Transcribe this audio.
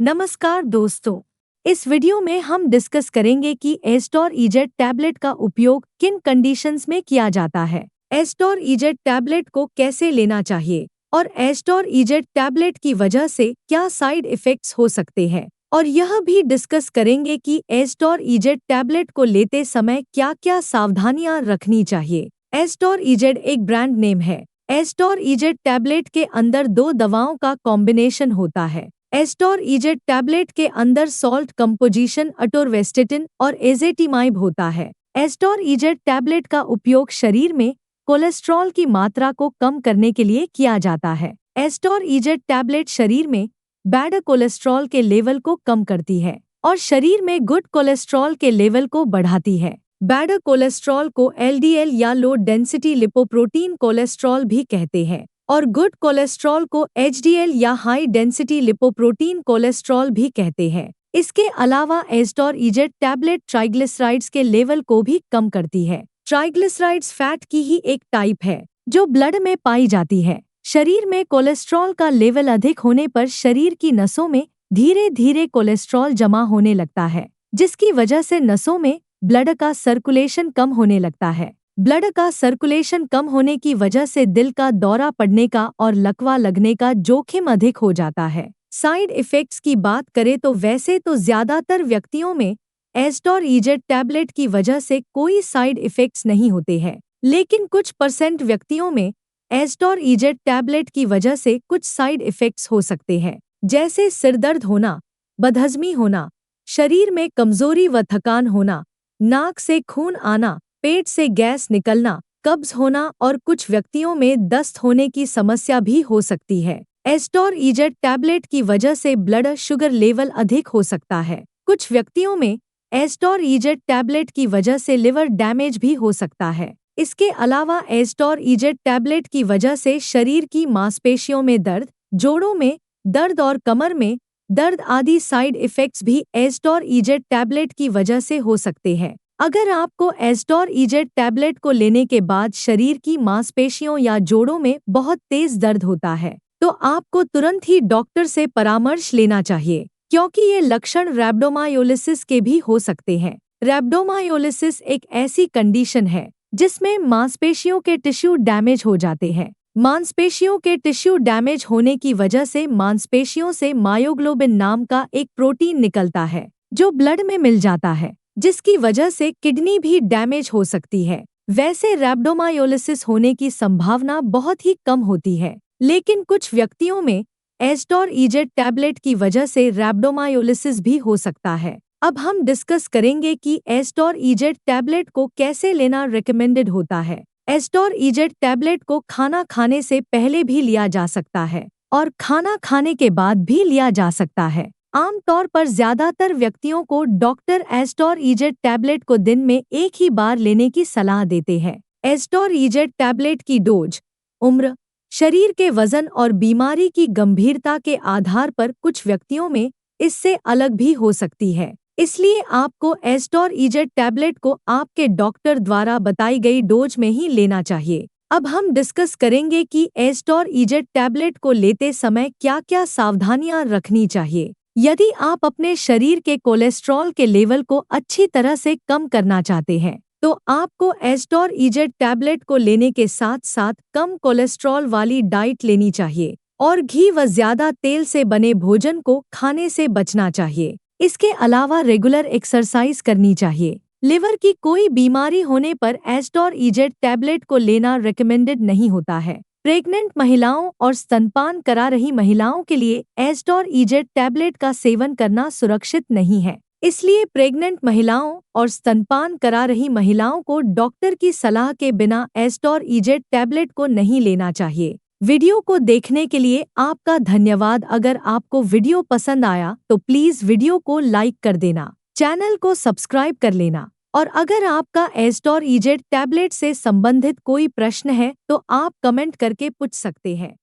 नमस्कार दोस्तों। इस वीडियो में हम डिस्कस करेंगे कि एस्टोर इजेट टैबलेट का उपयोग किन कंडीशंस में किया जाता है, एस्टोर इजेट टैबलेट को कैसे लेना चाहिए और एस्टोर इजेट टैबलेट की वजह से क्या साइड इफेक्ट्स हो सकते हैं। और यह भी डिस्कस करेंगे कि एस्टोर इजेट टैबलेट को लेते समय क्या क्या सावधानियां रखनी चाहिए। एस्टोर इजेट एक ब्रांड नेम है। एस्टोर इजेट टैबलेट के अंदर दो दवाओं का कॉम्बिनेशन होता है। एस्टोर इजेट टैबलेट के अंदर सॉल्ट कंपोजिशन अटोरवेस्टेटिन और एजेटिमाइब होता है। एस्टोर इजेट टैबलेट का उपयोग शरीर में कोलेस्ट्रॉल की मात्रा को कम करने के लिए किया जाता है। एस्टोर इजेट टैबलेट शरीर में बैड कोलेस्ट्रॉल के लेवल को कम करती है और शरीर में गुड कोलेस्ट्रॉल के लेवल को बढ़ाती है। बैड कोलेस्ट्रॉल को एलडीएल या लो डेंसिटी लिपोप्रोटीन कोलेस्ट्रॉल भी कहते हैं और गुड कोलेस्ट्रॉल को एचडीएल या हाई डेंसिटी लिपोप्रोटीन कोलेस्ट्रॉल भी कहते हैं। इसके अलावा एस्टोर इजेट टैबलेट ट्राइग्लिसराइड्स के लेवल को भी कम करती है। ट्राइग्लिसराइड्स फैट की ही एक टाइप है जो ब्लड में पाई जाती है। शरीर में कोलेस्ट्रॉल का लेवल अधिक होने पर शरीर की नसों में धीरे धीरे कोलेस्ट्रॉल जमा होने लगता है, जिसकी वजह से नसों में ब्लड का सर्कुलेशन कम होने लगता है। ब्लड का सर्कुलेशन कम होने की वजह से दिल का दौरा पड़ने का और लकवा लगने का जोखिम अधिक हो जाता है। साइड इफेक्ट्स की बात करें तो वैसे तो ज्यादातर व्यक्तियों में एस्टोर इजेट टैबलेट की वजह से कोई साइड इफेक्ट्स नहीं होते हैं, लेकिन कुछ % व्यक्तियों में एस्टोर इजेट टैबलेट की वजह से कुछ साइड इफेक्ट्स हो सकते हैं, जैसे सिरदर्द होना, बदहजमी होना, शरीर में कमजोरी व थकान होना, नाक से खून आना, पेट से गैस निकलना, कब्ज होना और कुछ व्यक्तियों में दस्त होने की समस्या भी हो सकती है। एस्टोर इजेट टैबलेट की वजह से ब्लड शुगर लेवल अधिक हो सकता है। कुछ व्यक्तियों में एस्टोर इजेट टैबलेट की वजह से लिवर डैमेज भी हो सकता है। इसके अलावा एस्टोर इजेट टैबलेट की वजह से शरीर की मांसपेशियों में दर्द, जोड़ों में दर्द और कमर में दर्द आदि साइड इफेक्ट्स भी एस्टोर इजेट टैबलेट की वजह से हो सकते हैं। अगर आपको एस्टोर इजेट टैबलेट को लेने के बाद शरीर की मांसपेशियों या जोड़ों में बहुत तेज दर्द होता है, तो आपको तुरंत ही डॉक्टर से परामर्श लेना चाहिए, क्योंकि ये लक्षण रैब्डोमायोलिसिस के भी हो सकते हैं। रैब्डोमायोलिसिस एक ऐसी कंडीशन है जिसमें मांसपेशियों के टिश्यू डैमेज हो जाते हैं। मांसपेशियों के टिश्यू डैमेज होने की वजह से मांसपेशियों से मायोग्लोबिन नाम का एक प्रोटीन निकलता है जो ब्लड में मिल जाता है, जिसकी वजह से किडनी भी डैमेज हो सकती है। वैसे रैब्डोमायोलिसिस होने की संभावना बहुत ही कम होती है, लेकिन कुछ व्यक्तियों में एस्टोर इजेट टैबलेट की वजह से रैब्डोमायोलिसिस भी हो सकता है। अब हम डिस्कस करेंगे कि एस्टोर इजेट टैबलेट को कैसे लेना रिकमेंडेड होता है। एस्टोर इजेट टैबलेट को खाना खाने से पहले भी लिया जा सकता है और खाना खाने के बाद भी लिया जा सकता है। आमतौर पर ज्यादातर व्यक्तियों को डॉक्टर एस्टोर इजेट टैबलेट को दिन में एक ही बार लेने की सलाह देते हैं। एस्टोर इजेट टैबलेट की डोज उम्र, शरीर के वजन और बीमारी की गंभीरता के आधार पर कुछ व्यक्तियों में इससे अलग भी हो सकती है। इसलिए आपको एस्टोर इजेट टैबलेट को आपके डॉक्टर द्वारा बताई गई डोज में ही लेना चाहिए। अब हम डिस्कस करेंगे कि एस्टोर इजेट टैबलेट को लेते समय क्या-क्या सावधानियां रखनी चाहिए। यदि आप अपने शरीर के कोलेस्ट्रॉल के लेवल को अच्छी तरह से कम करना चाहते हैं, तो आपको एस्टोर इजेट टैबलेट को लेने के साथ साथ कम कोलेस्ट्रॉल वाली डाइट लेनी चाहिए और घी व ज्यादा तेल से बने भोजन को खाने से बचना चाहिए। इसके अलावा रेगुलर एक्सरसाइज करनी चाहिए। लिवर की कोई बीमारी होने पर एस्टोर इजेट टैबलेट को लेना रिकमेंडेड नहीं होता है। प्रेग्नेंट महिलाओं और स्तनपान करा रही महिलाओं के लिए एस्टोर इजेट टैबलेट का सेवन करना सुरक्षित नहीं है। इसलिए प्रेग्नेंट महिलाओं और स्तनपान करा रही महिलाओं को डॉक्टर की सलाह के बिना एस्टोर इजेट टैबलेट को नहीं लेना चाहिए। वीडियो को देखने के लिए आपका धन्यवाद। अगर आपको वीडियो पसंद आया तो प्लीज वीडियो को लाइक कर देना, चैनल को सब्सक्राइब कर लेना और अगर आपका एस्टोर इजेट टैबलेट से संबंधित कोई प्रश्न है तो आप कमेंट करके पूछ सकते हैं।